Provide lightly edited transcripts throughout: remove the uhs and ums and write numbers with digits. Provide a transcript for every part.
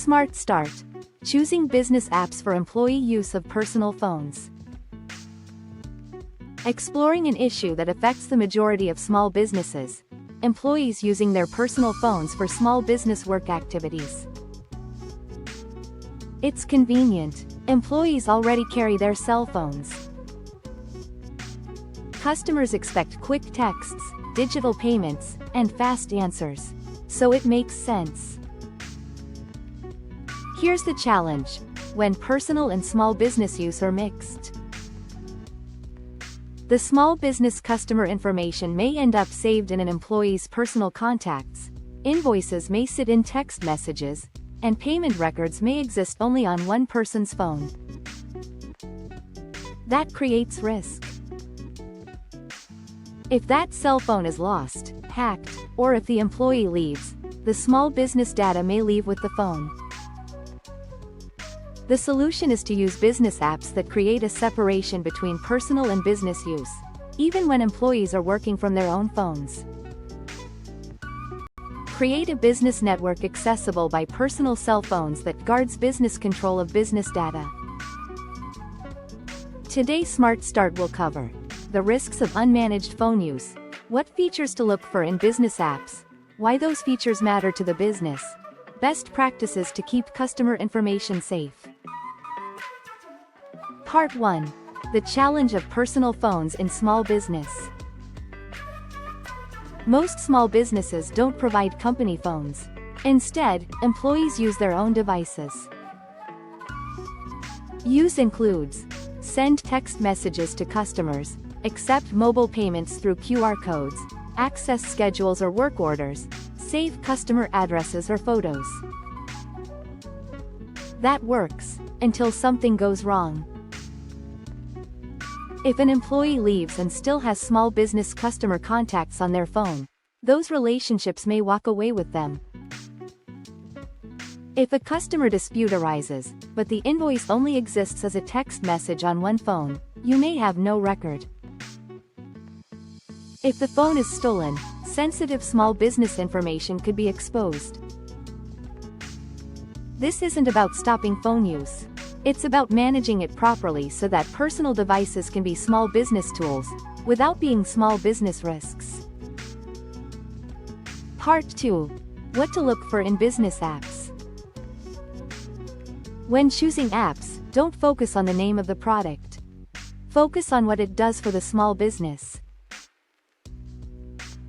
SmartStart. Choosing business apps for employee use of personal phones. Exploring an issue that affects the majority of small businesses. Employees using their personal phones for small business work activities. It's convenient. Employees already carry their cell phones. Customers expect quick texts, digital payments, and fast answers. So it makes sense. Here's the challenge: when personal and small business use are mixed. The small business customer information may end up saved in an employee's personal contacts, invoices may sit in text messages, and payment records may exist only on one person's phone. That creates risk. If that cell phone is lost, hacked, or if the employee leaves, the small business data may leave with the phone. The solution is to use business apps that create a separation between personal and business use, even when employees are working from their own phones. Create a business network accessible by personal cell phones that guards business control of business data. Today SmartStart will cover the risks of unmanaged phone use, what features to look for in business apps, why those features matter to the business, best practices to keep customer information safe. Part 1. The challenge of personal phones in small business. Most small businesses don't provide company phones. Instead, employees use their own devices. Use includes: send text messages to customers, accept mobile payments through QR codes, access schedules or work orders, save customer addresses or photos. That works, until something goes wrong. If an employee leaves and still has small business customer contacts on their phone, those relationships may walk away with them. If a customer dispute arises, but the invoice only exists as a text message on one phone, you may have no record. If the phone is stolen, sensitive small business information could be exposed. This isn't about stopping phone use. It's about managing it properly so that personal devices can be small business tools, without being small business risks. Part 2. What to look for in business apps. When choosing apps, don't focus on the name of the product. Focus on what it does for the small business.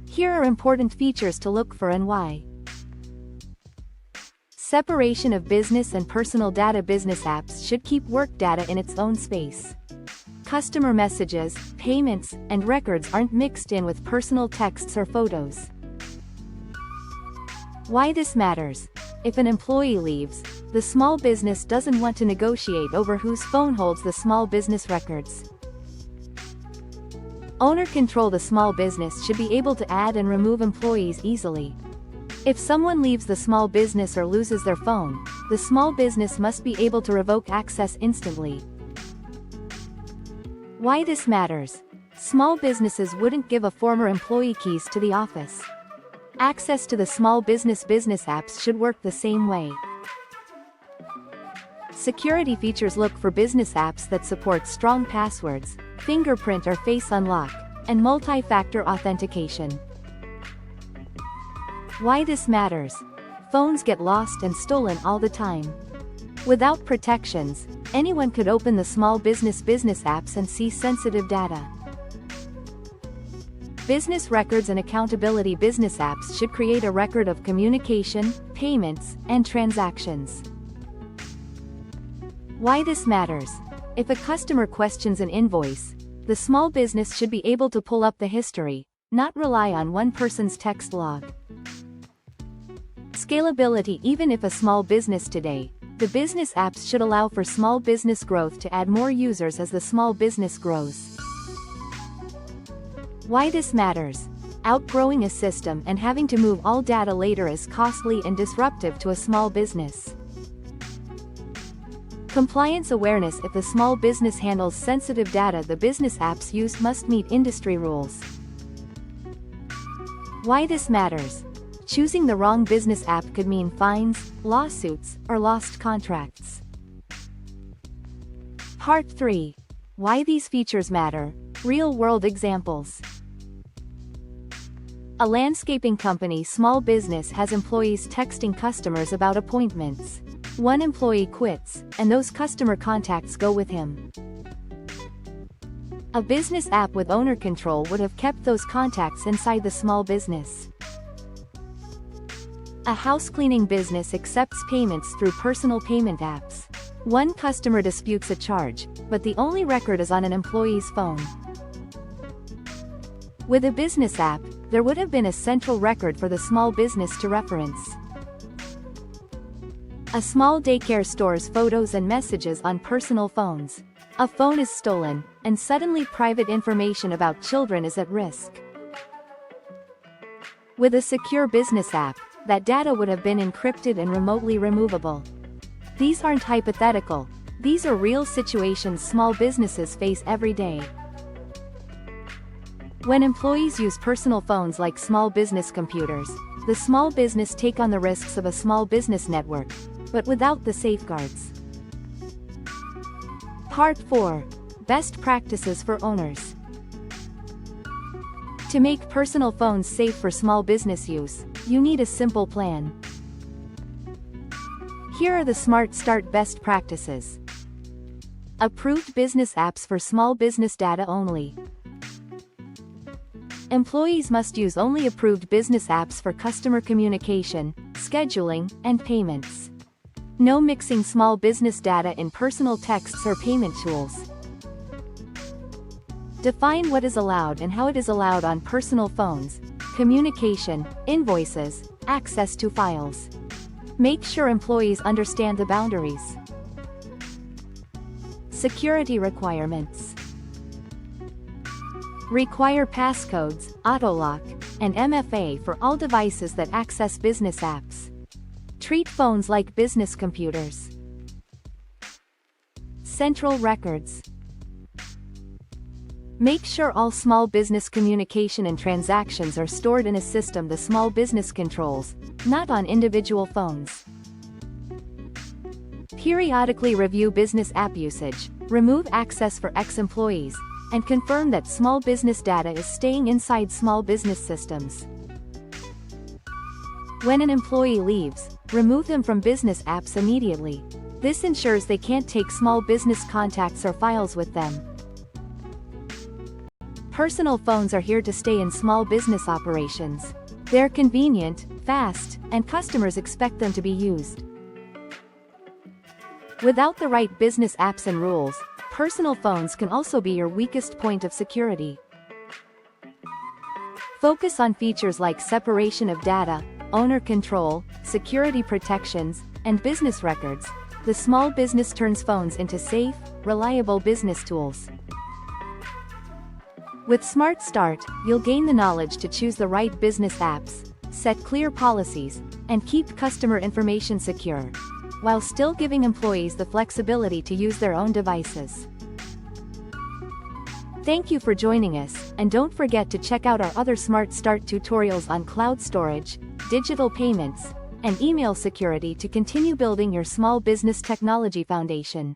Here are important features to look for and why. Separation of business and personal data. Business apps should keep work data in its own space. Customer messages, payments, and records aren't mixed in with personal texts or photos. Why this matters: if an employee leaves, the small business doesn't want to negotiate over whose phone holds the small business records. Owner control. The small business should be able to add and remove employees easily. If someone leaves the small business or loses their phone, the small business must be able to revoke access instantly. Why this matters: small businesses wouldn't give a former employee keys to the office. Access to the small business apps should work the same way. Security features. Look for business apps that support strong passwords, fingerprint or face unlock, and multi-factor authentication. Why this matters: phones get lost and stolen all the time. Without protections, anyone could open the small business apps and see sensitive data. Business records and accountability. Business apps should create a record of communication, payments, and transactions. Why this matters: if a customer questions an invoice, the small business should be able to pull up the history, not rely on one person's text log. Scalability. Even if a small business today, the business apps should allow for small business growth to add more users as the small business grows. Why this matters: outgrowing a system and having to move all data later is costly and disruptive to a small business. Compliance awareness. If the small business handles sensitive data the business apps used must meet industry rules. Why this matters: Choosing the wrong business app could mean fines, lawsuits, or lost contracts. Part 3. Why these features matter. Real-world examples. A landscaping company small business has employees texting customers about appointments. One employee quits, and those customer contacts go with him. A business app with owner control would have kept those contacts inside the small business. A house cleaning business accepts payments through personal payment apps. One customer disputes a charge, but the only record is on an employee's phone. With a business app, there would have been a central record for the small business to reference. A small daycare stores photos and messages on personal phones. A phone is stolen, and suddenly private information about children is at risk. With a secure business app, that data would have been encrypted and remotely removable. These aren't hypothetical, these are real situations small businesses face every day. When employees use personal phones like small business computers, the small business take on the risks of a small business network, but without the safeguards. Part 4. Best practices for owners. To make personal phones safe for small business use, you need a simple plan. Here are the SmartStart best practices. Approved business apps for small business data only. Employees must use only approved business apps for customer communication, scheduling, and payments. No mixing small business data in personal texts or payment tools. Define what is allowed and how it is allowed on personal phones, communication, invoices, access to files. Make sure employees understand the boundaries. Security requirements. Require passcodes, auto-lock, and MFA for all devices that access business apps. Treat phones like business computers. Central records. Make sure all small business communication and transactions are stored in a system the small business controls, not on individual phones. Periodically review business app usage, remove access for ex-employees, and confirm that small business data is staying inside small business systems. When an employee leaves, remove them from business apps immediately. This ensures they can't take small business contacts or files with them. Personal phones are here to stay in small business operations. They're convenient, fast, and customers expect them to be used. Without the right business apps and rules, personal phones can also be your weakest point of security. Focus on features like separation of data, owner control, security protections, and business records. The small business turns phones into safe, reliable business tools. With SmartStart, you'll gain the knowledge to choose the right business apps, set clear policies, and keep customer information secure, while still giving employees the flexibility to use their own devices. Thank you for joining us, and don't forget to check out our other SmartStart tutorials on cloud storage, digital payments, and email security to continue building your small business technology foundation.